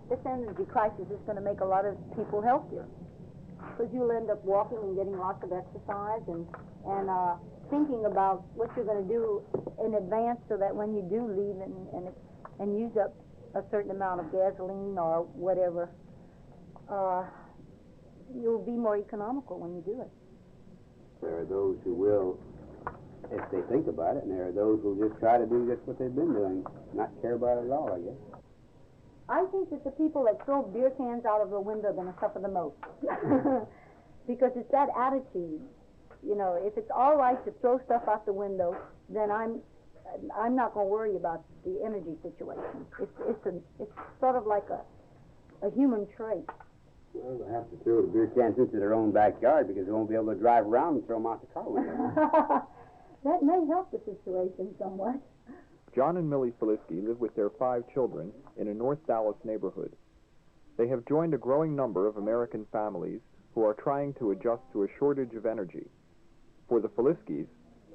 This energy crisis is going to make a lot of people healthier, because you'll end up walking and getting lots of exercise and thinking about what you're going to do in advance, so that when you do leave and use up a certain amount of gasoline or whatever, you'll be more economical when you do it. There are those who will, if they think about it, and there are those who just try to do just what they've been doing, not care about it at all, I guess. I think that the people that throw beer cans out of the window are going to suffer the most. Because it's that attitude. You know, if it's all right to throw stuff out the window, then I'm not going to worry about the energy situation. It's sort of like a human trait. Well, they'll have to throw the beer cans into their own backyard because they won't be able to drive around and throw them out the car window. That may help the situation somewhat. John and Millie Feliski live with their 5 children in a North Dallas neighborhood. They have joined a growing number of American families who are trying to adjust to a shortage of energy. For the Feliskis,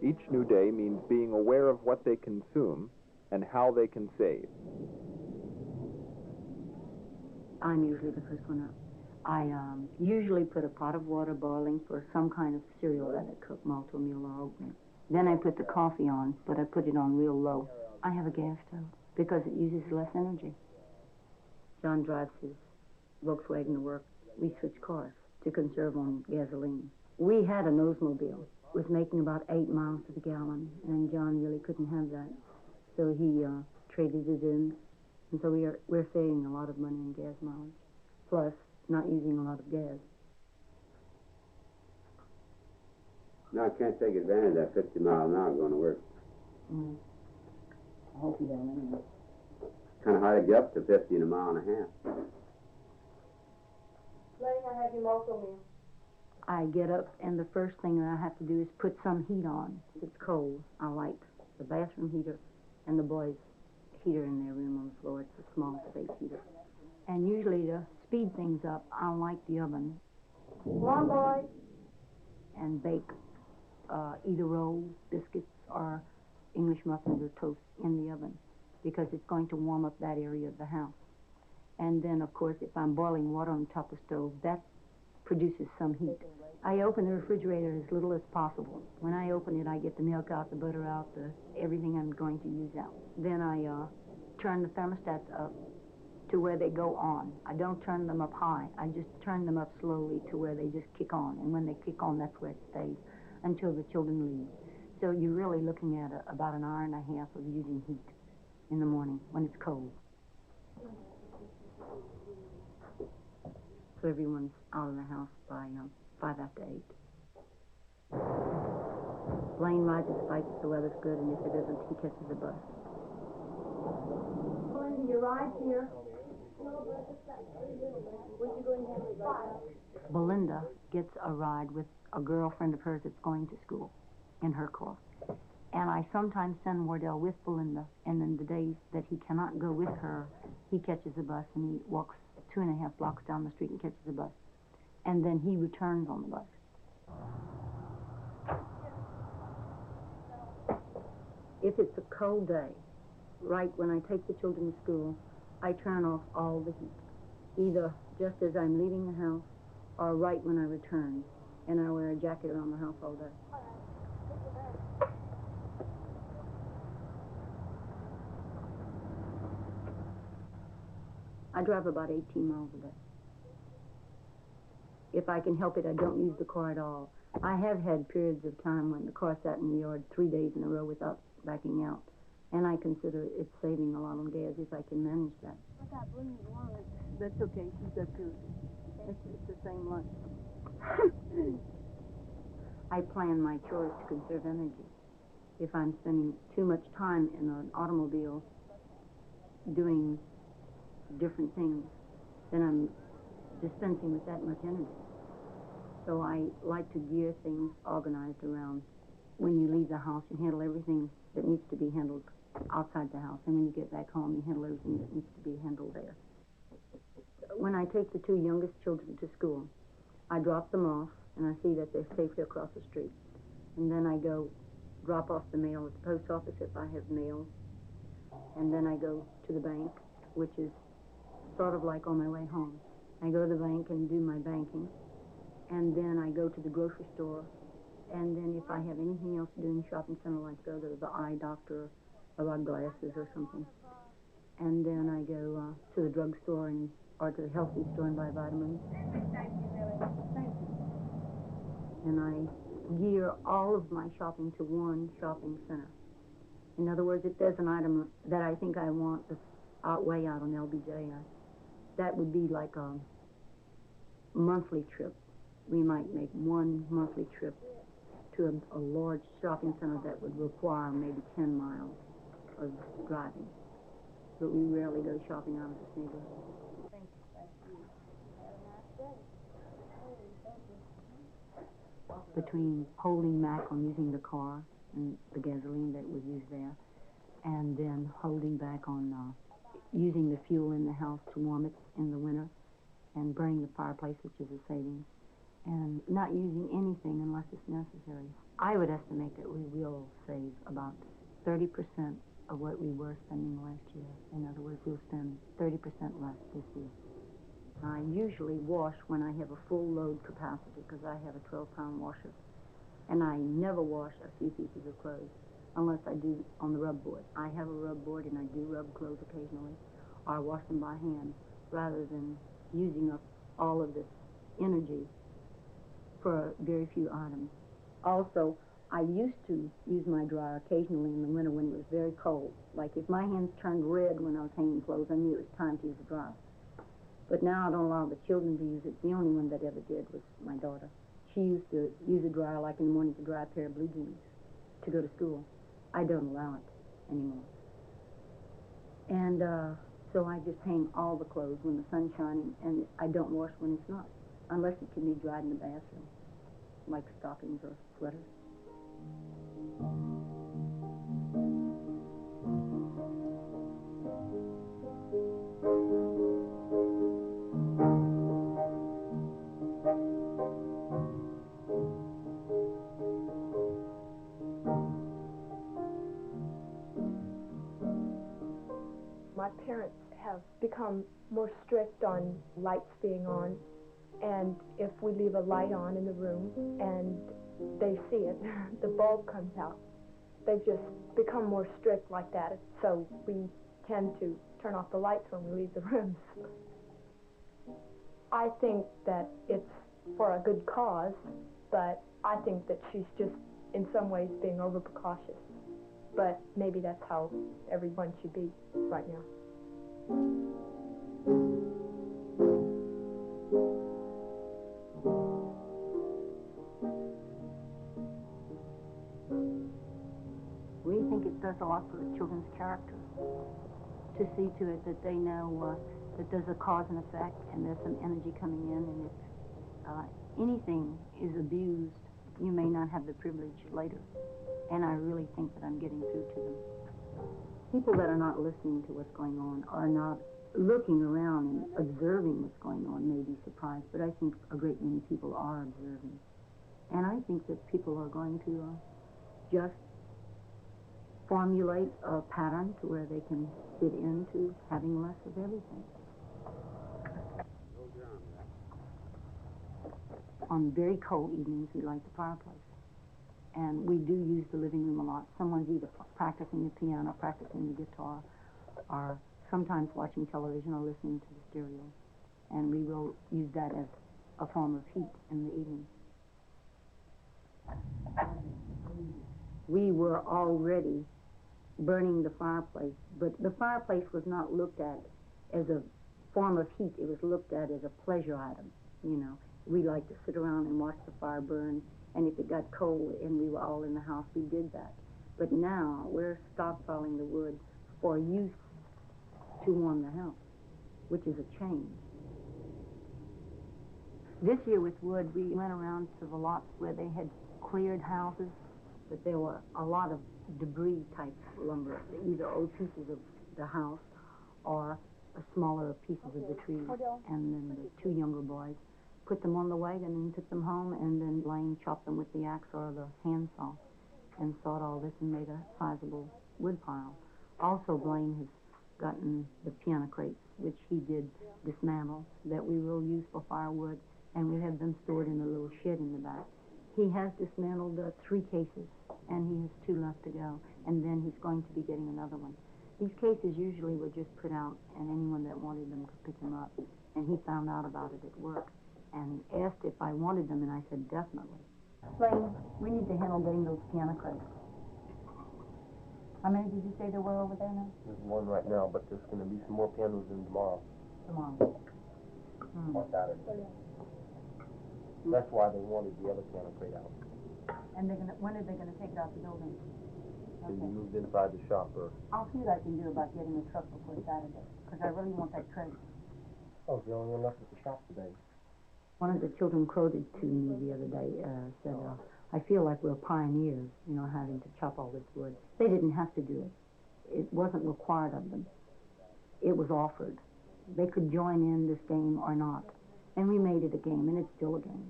each new day means being aware of what they consume and how they can save. I'm usually the first one up. I usually put a pot of water boiling for some kind of cereal that I cook, malto-meal or oatmeal. Then I put the coffee on, but I put it on real low. I have a gas stove because it uses less energy. John drives his Volkswagen to work. We switch cars to conserve on gasoline. We had an Oldsmobile. It was making about 8 miles to the gallon, and John really couldn't have that. So he traded it in, and so we're saving a lot of money in gas mileage, plus not using a lot of gas. No, I can't take advantage of that 50 mile an hour going to work. I hope you don't anyway. Kind of hard to get up to 50 in a mile and a half. Letting I have your malto-meal. I get up, and the first thing that I have to do is put some heat on. If it's cold, I light the bathroom heater and the boys' heater in their room on the floor. It's a small space heater. And usually to speed things up, I'll light the oven. Come on, boys. And bake either rolls, biscuits, or English muffins or toast in the oven, because it's going to warm up that area of the house. And then, of course, if I'm boiling water on top of the stove, that produces some heat. I open the refrigerator as little as possible. When I open it, I get the milk out, the butter out, everything I'm going to use out. Then I turn the thermostats up to where they go on. I don't turn them up high. I just turn them up slowly to where they just kick on. And when they kick on, that's where it stays until the children leave. So you're really looking at about an hour and a half of using heat in the morning when it's cold. So everyone's out of the house by 5 after 8. Blaine rides his bike if the weather's good, and if it isn't, he catches a bus. Belinda, your ride's here. Belinda gets a ride with a girlfriend of hers that's going to school in her car. And I sometimes send Wardell with Belinda, and then the days that he cannot go with her, he catches a bus and he walks 2.5 blocks down the street and catches a bus. And then he returns on the bus. If it's a cold day, right when I take the children to school, I turn off all the heat, either just as I'm leaving the house or right when I return, and I wear a jacket around the house all day. I drive about 18 miles a day. If I can help it, I don't use the car at all. I have had periods of time when the car sat in the yard 3 days in a row without backing out, and I consider it saving a lot on gas if I can manage that. I got Belinda's lunch. That's okay. She's got two. It's the same lunch. I plan my chores to conserve energy. If I'm spending too much time in an automobile doing different things, then I'm dispensing with that much energy. So I like to gear things organized around when you leave the house, you handle everything that needs to be handled outside the house, and when you get back home, you handle everything that needs to be handled there. When I take the 2 youngest children to school, I drop them off, and I see that they're safely across the street. And then I go drop off the mail at the post office if I have mail, and then I go to the bank, which is sort of like on my way home. I go to the bank and do my banking, and then I go to the grocery store, and then if I have anything else to do in the shopping center, like go to the eye doctor about glasses or something, and then I go to the drugstore or to the health food store and buy vitamins. Thank you, Millie. Thank you. And I gear all of my shopping to one shopping center. In other words, if there's an item that I think I want that's way out on LBJ, that would be like a monthly trip. We might make one monthly trip to a large shopping center that would require maybe 10 miles of driving. But we rarely go shopping out of this neighborhood. Thank you. Thank you. Have a nice day. Thank you. Between holding back on using the car and the gasoline that was used there, and then holding back on using the fuel in the house to warm it in the winter, and burning the fireplace, which is a savings, and not using anything unless it's necessary. I would estimate that we will save about 30% of what we were spending last year. In other words, we'll spend 30% less this year. I usually wash when I have a full load capacity because I have a 12-pound washer. And I never wash a few pieces of clothes unless I do on the rub board. I have a rub board and I do rub clothes occasionally, or I wash them by hand rather than using up all of this energy for very few items. Also, I used to use my dryer occasionally in the winter when it was very cold. Like if my hands turned red when I was hanging clothes, I knew it was time to use the dryer. But now I don't allow the children to use it. The only one that ever did was my daughter. She used to use a dryer like in the morning to dry a pair of blue jeans to go to school. I don't allow it anymore. And so I just hang all the clothes when the sun's shining, and I don't wash when it's not, unless it can be dried in the bathroom, like stockings or sweaters. My parents have become more strict on lights being on, and if we leave a light on in the room and they see it, the bulb comes out. They've just become more strict like that, so we tend to turn off the lights when we leave the rooms. I think that it's for a good cause, but I think that she's just in some ways being overprecautious. But maybe that's how everyone should be right now. We think it does a lot for the children's character to see to it that they know that there's a cause and effect and there's some energy coming in, and if anything is abused, you may not have the privilege later. And I really think that I'm getting through to them. People that are not listening to what's going on, are not looking around and observing what's going on, may be surprised, but I think a great many people are observing. And I think that people are going to just formulate a pattern to where they can fit into having less of everything. On very cold evenings, we light the fireplace. And we do use the living room a lot. Someone's either practicing the piano, practicing the guitar, or sometimes watching television or listening to the stereo. And we will use that as a form of heat in the evening. We were already burning the fireplace, but the fireplace was not looked at as a form of heat. It was looked at as a pleasure item, you know. We like to sit around and watch the fire burn. And if it got cold and we were all in the house, we did that. But now we're stockpiling the wood for use to warm the house, which is a change. This year with wood, we went around to the lots where they had cleared houses, but there were a lot of debris type lumber, either old pieces of the house or smaller pieces of the trees. And then the two younger boys put them on the wagon and took them home, and then Blaine chopped them with the axe or the handsaw and sawed all this and made a sizable wood pile. Also, Blaine has gotten the piano crates, which he did dismantle that we will use for firewood, and we have them stored in a little shed in the back. He has dismantled 3 cases, and he has 2 left to go, and then he's going to be getting another one. These cases usually were just put out, and anyone that wanted them could pick them up, and he found out about it at work and asked if I wanted them, and I said definitely. Blaine, we need to handle getting those piano crates. How many did you say there were over there now? There's one right now, but there's going to be some more pianos in tomorrow. Tomorrow. On Saturday. That's why they wanted the other piano crate out. And when are they gonna take it out the building? Can be moved inside the shop, or... I'll see what I can do about getting a truck before Saturday, because I really want that crate. Oh, the only one left at the shop today. One of the children quoted to me the other day, said, I feel like we're pioneers, you know, having to chop all this wood. They didn't have to do it. It wasn't required of them. It was offered. They could join in this game or not. And we made it a game, and it's still a game.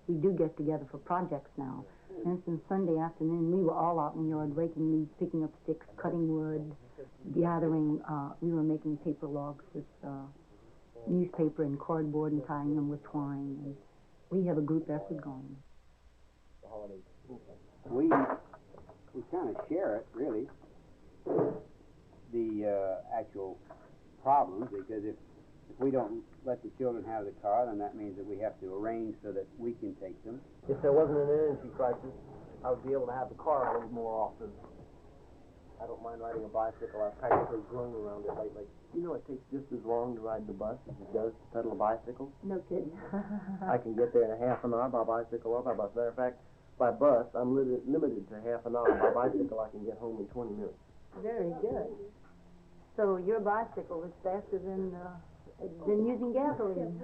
We do get together for projects now. For instance, Sunday afternoon, we were all out in the yard raking leaves, picking up sticks, cutting wood, gathering. We were making paper logs with newspaper and cardboard and tying them with twine. And we have a group effort going. The holidays. We kind of share it, really, the actual problems, because if we don't let the children have the car, then that means that we have to arrange so that we can take them. If there wasn't an energy crisis, I would be able to have the car a little more often. I don't mind riding a bicycle. I've practically grown around it lately. You know, it takes just as long to ride the bus as it does to pedal a bicycle. No kidding. I can get there in a half an hour by bicycle or by bus. Matter of fact, by bus, I'm limited to half an hour. By bicycle, I can get home in 20 minutes. Very good. So your bicycle is faster than using gasoline.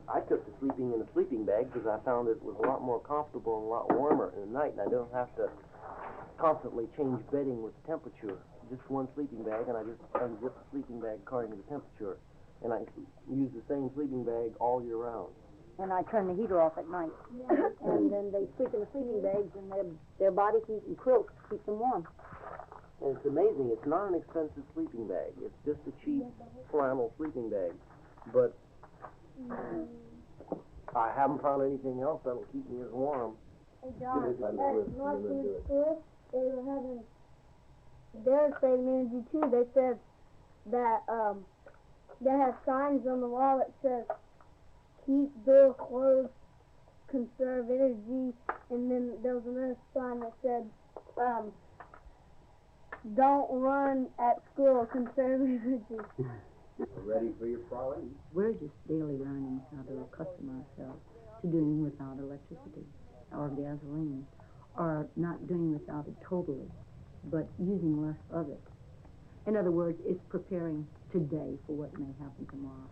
I took to sleeping in a sleeping bag because I found it was a lot more comfortable and a lot warmer in the night, and I don't have to constantly change bedding with the temperature. Just one sleeping bag, and I just unzip the sleeping bag according to the temperature. And I use the same sleeping bag all year round. And I turn the heater off at night. And then they sleep in the sleeping bags, and their body heat and quilts keep them warm. And it's amazing. It's not an expensive sleeping bag. It's just a cheap flannel sleeping bag. But I haven't found anything else that'll keep me as warm. Hey, John, at Northwood School, they were having their saving energy, too. They said that they have signs on the wall that says, keep door closed, conserve energy, and then there was another sign that said, don't run at school, conserve energy. Ready for your frolic? We're just daily learning how to accustom ourselves to doing without electricity or gasoline, or not doing without it totally, but using less of it. In other words, it's preparing today for what may happen tomorrow.